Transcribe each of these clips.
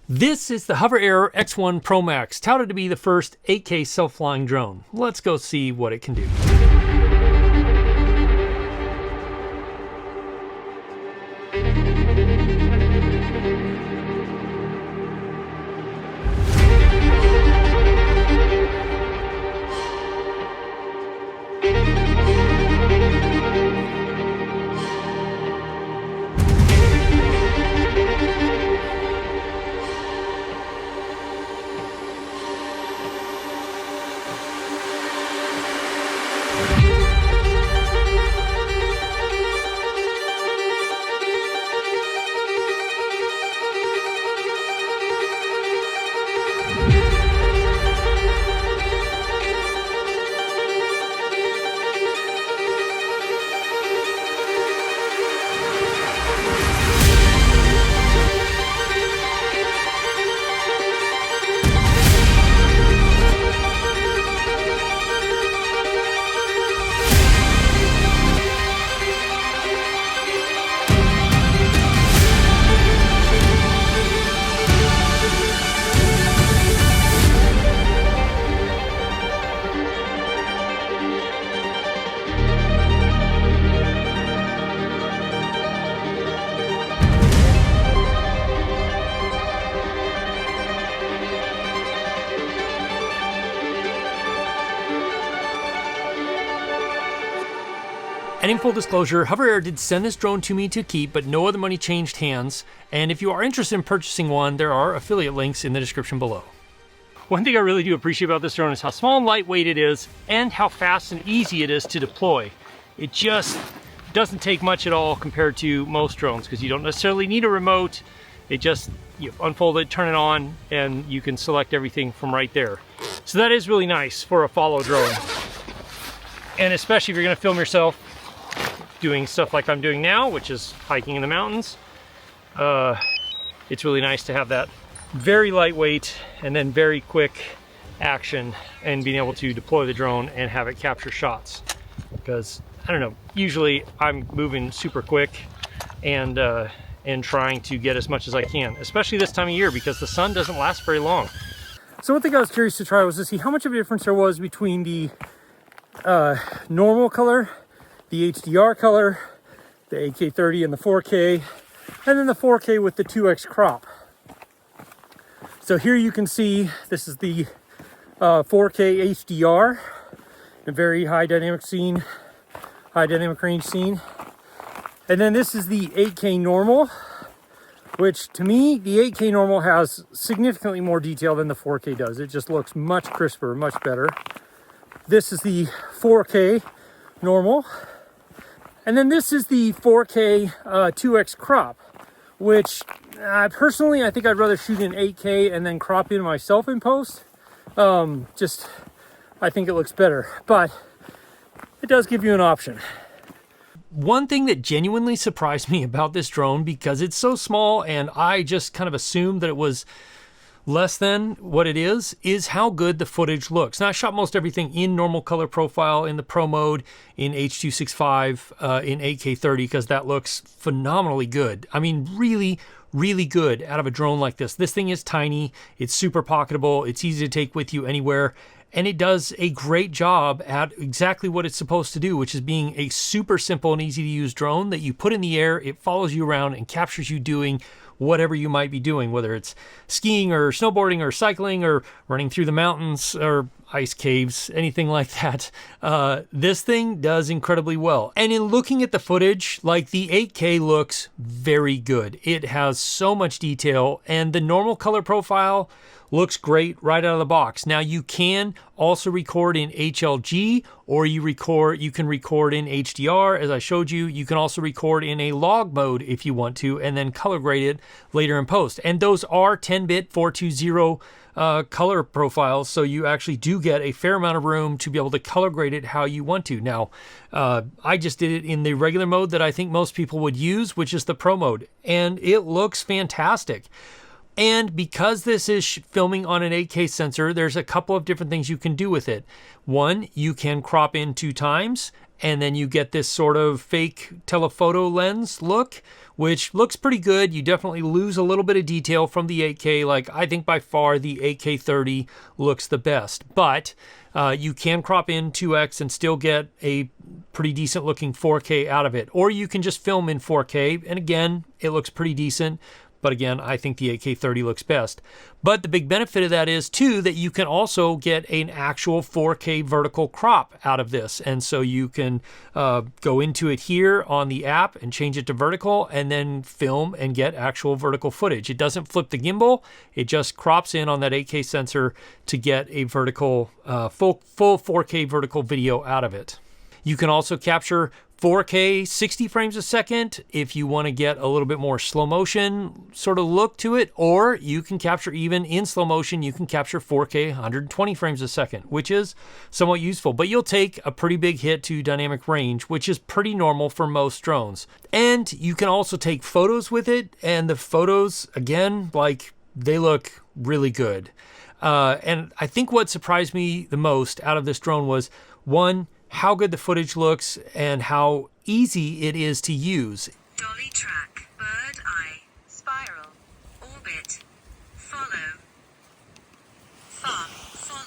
This is the HOVERAir X1 ProMax, touted to be the first 8K self-flying drone. Let's go see what it can do. And in full disclosure, HOVERAir did send this drone to me to keep, but no other money changed hands. And if you are interested in purchasing one, there are affiliate links in the description below. One thing I really do appreciate about this drone is how small and lightweight it is and how fast and easy it is to deploy. It just doesn't take much at all compared to most drones because you don't necessarily need a remote. It just, you unfold it, turn it on, and you can select everything from right there. So that is really nice for a follow drone. And especially if you're gonna film yourself doing stuff like I'm doing now, which is hiking in the mountains. It's really nice to have that very lightweight and then very quick action and being able to deploy the drone and have it capture shots. Because, I don't know, usually I'm moving super quick and trying to get as much as I can, especially this time of year because the sun doesn't last very long. So one thing I was curious to try was to see how much of a difference there was between the normal color, the HDR color, the 8K30 and the 4K, and then the 4K with the 2X crop. So here you can see this is the 4K HDR, a very high dynamic scene, high dynamic range scene. And then this is the 8K normal, which to me, the 8K normal has significantly more detail than the 4K does. It just looks much crisper, much better. This is the 4K normal. And then this is the 4K 2X crop, which personally, I think I'd rather shoot in 8K and then crop in myself in post. I think it looks better, but it does give you an option. One thing that genuinely surprised me about this drone, because it's so small and I just kind of assumed that it was less than what it is how good the footage looks. Now I shot most everything in normal color profile, in the pro mode, in H.265, in 8K30, because that looks phenomenally good. I mean, really, really good out of a drone like this. This thing is tiny, it's super pocketable, it's easy to take with you anywhere, and it does a great job at exactly what it's supposed to do, which is being a super simple and easy to use drone that you put in the air, it follows you around and captures you doing whatever you might be doing, whether it's skiing or snowboarding or cycling or running through the mountains or ice caves, anything like that. This thing does incredibly well. And in looking at the footage, like the 8K looks very good. It has so much detail and the normal color profile looks great right out of the box. Now you can also record in HLG or you can record in HDR. As I showed you, you can also record in a log mode if you want to and then color grade it later in post. And those are 10-bit 420 color profiles, so you actually do get a fair amount of room to be able to color grade it how you want to. Now, I just did it in the regular mode that I think most people would use, which is the Pro mode, and it looks fantastic. And because this is filming on an 8K sensor, there's a couple of different things you can do with it. One, you can crop in 2 times, and then you get this sort of fake telephoto lens look, which looks pretty good. You definitely lose a little bit of detail from the 8K. Like, I think by far the 8K 30 looks the best, but you can crop in 2x and still get a pretty decent looking 4K out of it. Or you can just film in 4K, and again, it looks pretty decent. But again, I think the 8K 30 looks best. But the big benefit of that is, too, that you can also get an actual 4K vertical crop out of this. And so you can go into it here on the app and change it to vertical and then film and get actual vertical footage. It doesn't flip the gimbal. It just crops in on that 8K sensor to get a vertical, full 4K vertical video out of it. You can also capture 4K 60 frames a second if you want to get a little bit more slow motion sort of look to it, or you can capture, even in slow motion, you can capture 4K 120 frames a second, which is somewhat useful, but you'll take a pretty big hit to dynamic range, which is pretty normal for most drones. And you can also take photos with it, and the photos, again, like, they look really good. And I think what surprised me the most out of this drone was, one, how good the footage looks and how easy it is to use. Dolly track, bird eye, spiral, orbit, follow, far, follow.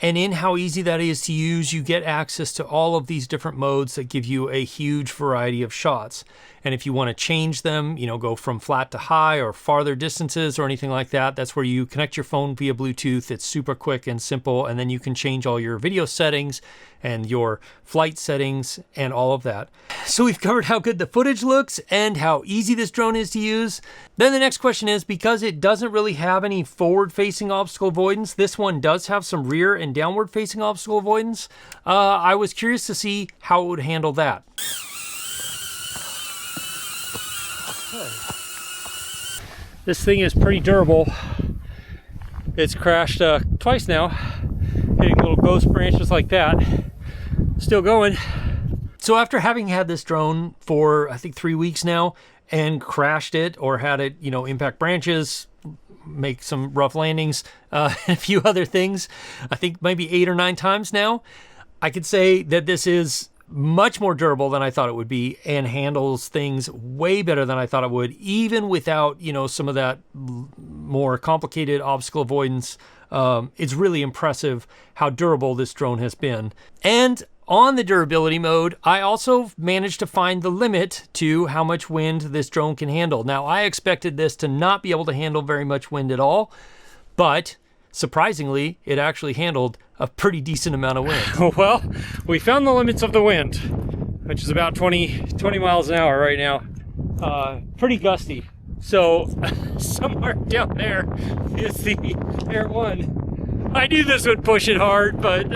And in how easy that is to use, you get access to all of these different modes that give you a huge variety of shots. And if you want to change them, you know, go from flat to high or farther distances or anything like that, that's where you connect your phone via Bluetooth. It's super quick and simple. And then you can change all your video settings and your flight settings and all of that. So we've covered how good the footage looks and how easy this drone is to use. Then the next question is, because it doesn't really have any forward-facing obstacle avoidance, this one does have some rear and downward-facing obstacle avoidance. I was curious to see how it would handle that. This thing is pretty durable. It's crashed twice now, hitting little ghost branches like that. Still going. So after having had this drone for, I think, 3 weeks now, and crashed it or had it, you know, impact branches, make some rough landings, and a few other things, I think maybe 8 or 9 times now, I could say that this is much more durable than I thought it would be and handles things way better than I thought it would, even without, you know, some of that more complicated obstacle avoidance. It's really impressive how durable this drone has been. And on the durability mode, I also managed to find the limit to how much wind this drone can handle. Now, I expected this to not be able to handle very much wind at all, but surprisingly, it actually handled a pretty decent amount of wind. Well, we found the limits of the wind, which is about 20 miles an hour right now. Pretty gusty. So somewhere down there is the Air 1. I knew this would push it hard, but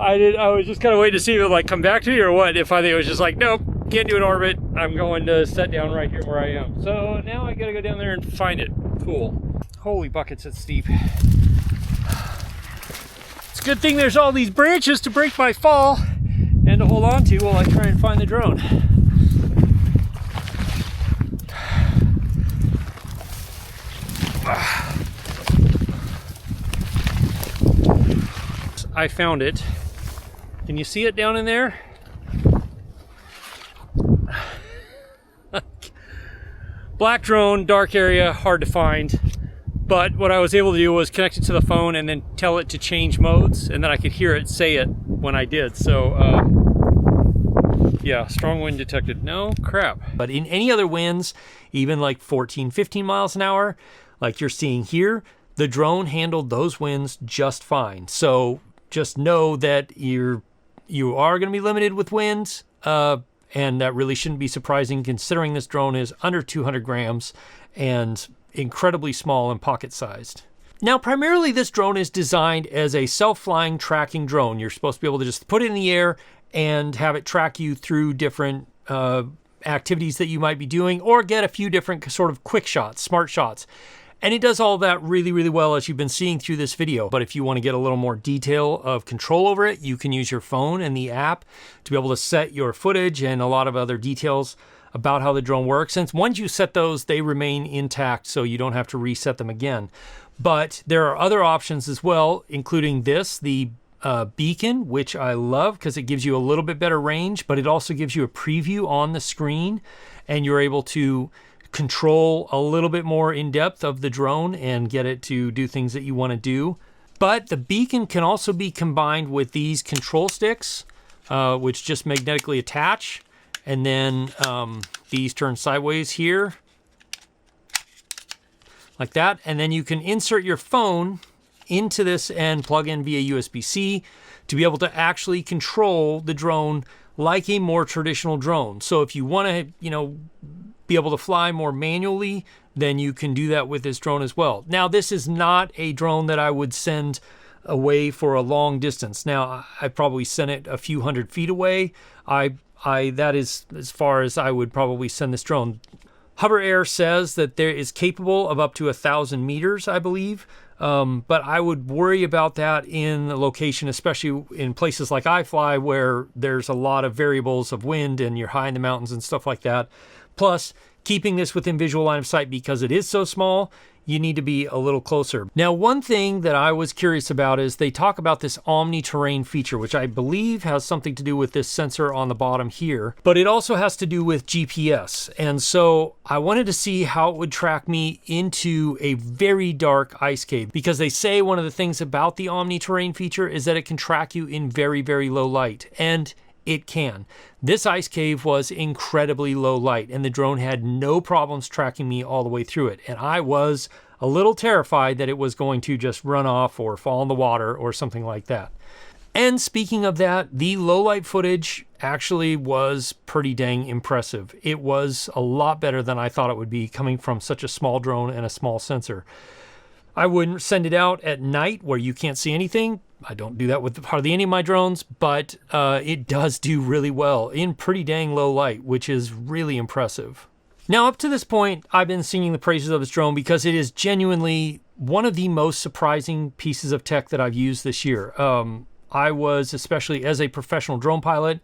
I was just kind of waiting to see if it would like come back to me or what. If I think it was just like, nope, can't do an orbit. I'm going to set down right here where I am. So now I gotta go down there and find it. Cool. Holy buckets, it's steep. It's a good thing there's all these branches to break my fall and to hold on to while I try and find the drone. I found it. Can you see it down in there? Black drone, dark area, hard to find. But what I was able to do was connect it to the phone and then tell it to change modes, and then I could hear it say it when I did. So, yeah, strong wind detected. No crap. But in any other winds, even like 14, 15 miles an hour, like you're seeing here, the drone handled those winds just fine. So just know that you are going to be limited with winds, and that really shouldn't be surprising considering this drone is under 200 grams and incredibly small and pocket-sized. Now, primarily this drone is designed as a self-flying tracking drone. You're supposed to be able to just put it in the air and have it track you through different activities that you might be doing, or get a few different sort of quick shots, smart shots. And it does all that really, really well, as you've been seeing through this video. But if you want to get a little more detail of control over it, you can use your phone and the app to be able to set your footage and a lot of other details about how the drone works. Since once you set those, they remain intact, so you don't have to reset them again. But there are other options as well, including this, the beacon, which I love because it gives you a little bit better range, but it also gives you a preview on the screen, and you're able to control a little bit more in depth of the drone and get it to do things that you want to do. But the beacon can also be combined with these control sticks, which just magnetically attach, and then these turn sideways here like that, and then you can insert your phone into this and plug in via USB-C to be able to actually control the drone like a more traditional drone. So if you want to, be able to fly more manually, then you can do that with this drone as well. Now, this is not a drone that I would send away for a long distance. Now, I probably sent it a few hundred feet away. That is as far as I would probably send this drone. HOVERAir says that there is capable of up to 1,000 meters, I believe. But I would worry about that in the location, especially in places like I fly, where there's a lot of variables of wind and you're high in the mountains and stuff like that. Plus, keeping this within visual line of sight, because it is so small, you need to be a little closer. Now, one thing that I was curious about is they talk about this omni-terrain feature, which I believe has something to do with this sensor on the bottom here, but it also has to do with GPS. And so I wanted to see how it would track me into a very dark ice cave, because they say one of the things about the omni-terrain feature is that it can track you in very, very low light. And it can. This ice cave was incredibly low light, and the drone had no problems tracking me all the way through it. And I was a little terrified that it was going to just run off or fall in the water or something like that. And speaking of that, the low light footage actually was pretty dang impressive. It was a lot better than I thought it would be, coming from such a small drone and a small sensor. I wouldn't send it out at night where you can't see anything. I don't do that with hardly any of my drones, but it does do really well in pretty dang low light, which is really impressive. Now, up to this point, I've been singing the praises of this drone because it is genuinely one of the most surprising pieces of tech that I've used this year. I was, especially as a professional drone pilot,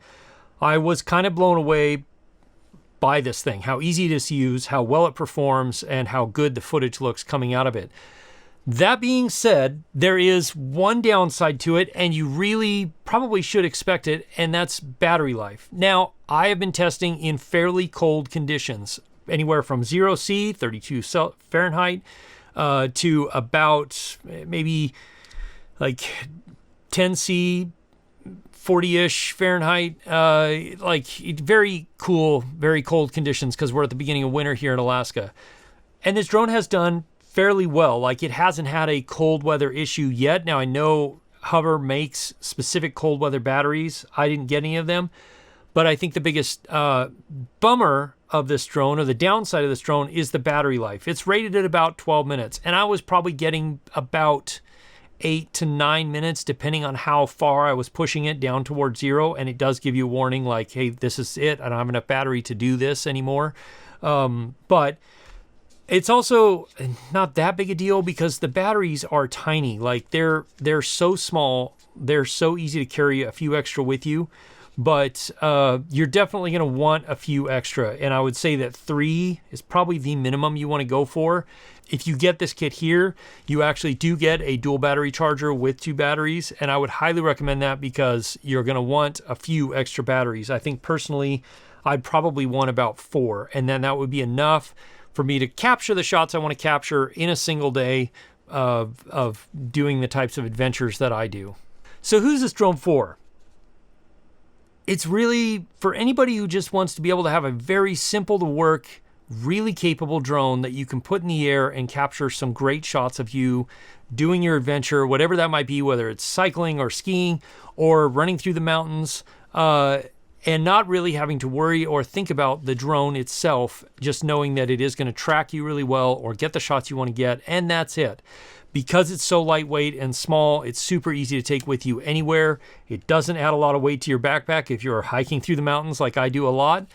I was kind of blown away by this thing, how easy it is to use, how well it performs, and how good the footage looks coming out of it. That being said, there is one downside to it, and you really probably should expect it, and that's battery life. Now, I have been testing in fairly cold conditions, anywhere from 0°C, 32 Fahrenheit, to about maybe like 10°C, 40-ish Fahrenheit, like very cool, very cold conditions, because we're at the beginning of winter here in Alaska. And this drone has done fairly well. Like, it hasn't had a cold weather issue yet. Now, I know Hover makes specific cold weather batteries. I didn't get any of them, but I think the biggest bummer of this drone, or the downside of this drone, is the battery life. It's rated at about 12 minutes, and I was probably getting about 8 to 9 minutes, depending on how far I was pushing it down towards zero. And it does give you a warning like, hey, this is it. I don't have enough battery to do this anymore. But it's also not that big a deal because the batteries are tiny. Like, they're so small, they're so easy to carry a few extra with you, but you're definitely going to want a few extra. And I would say that 3 is probably the minimum you want to go for. If you get this kit here, you actually do get a dual battery charger with 2 batteries, and I would highly recommend that because you're going to want a few extra batteries. I think personally, I'd probably want about 4, and then that would be enough for me to capture the shots I want to capture in a single day of doing the types of adventures that I do. So who's this drone for? It's really for anybody who just wants to be able to have a very simple to work, really capable drone that you can put in the air and capture some great shots of you doing your adventure, whatever that might be, whether it's cycling or skiing or running through the mountains, and not really having to worry or think about the drone itself, just knowing that it is going to track you really well or get the shots you want to get, and that's it. Because it's so lightweight and small, it's super easy to take with you anywhere. It doesn't add a lot of weight to your backpack if you're hiking through the mountains like I do a lot.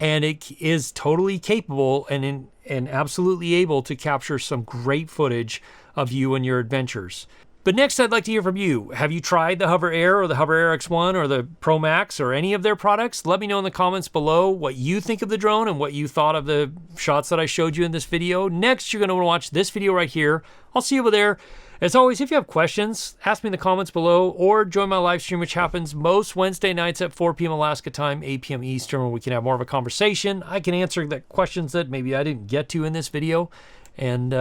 and it is totally capable and absolutely able to capture some great footage of you and your adventures. But next, I'd like to hear from you. Have you tried the HOVERair or the HOVERair X1 or the ProMax or any of their products? Let me know in the comments below what you think of the drone and what you thought of the shots that I showed you in this video. Next, you're going to want to watch this video right here. I'll see you over there. As always, if you have questions, ask me in the comments below or join my live stream, which happens most Wednesday nights at 4 p.m. Alaska time, 8 p.m. Eastern, where we can have more of a conversation. I can answer the questions that maybe I didn't get to in this video. And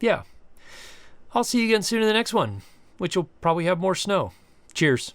yeah, I'll see you again soon in the next one, which will probably have more snow. Cheers.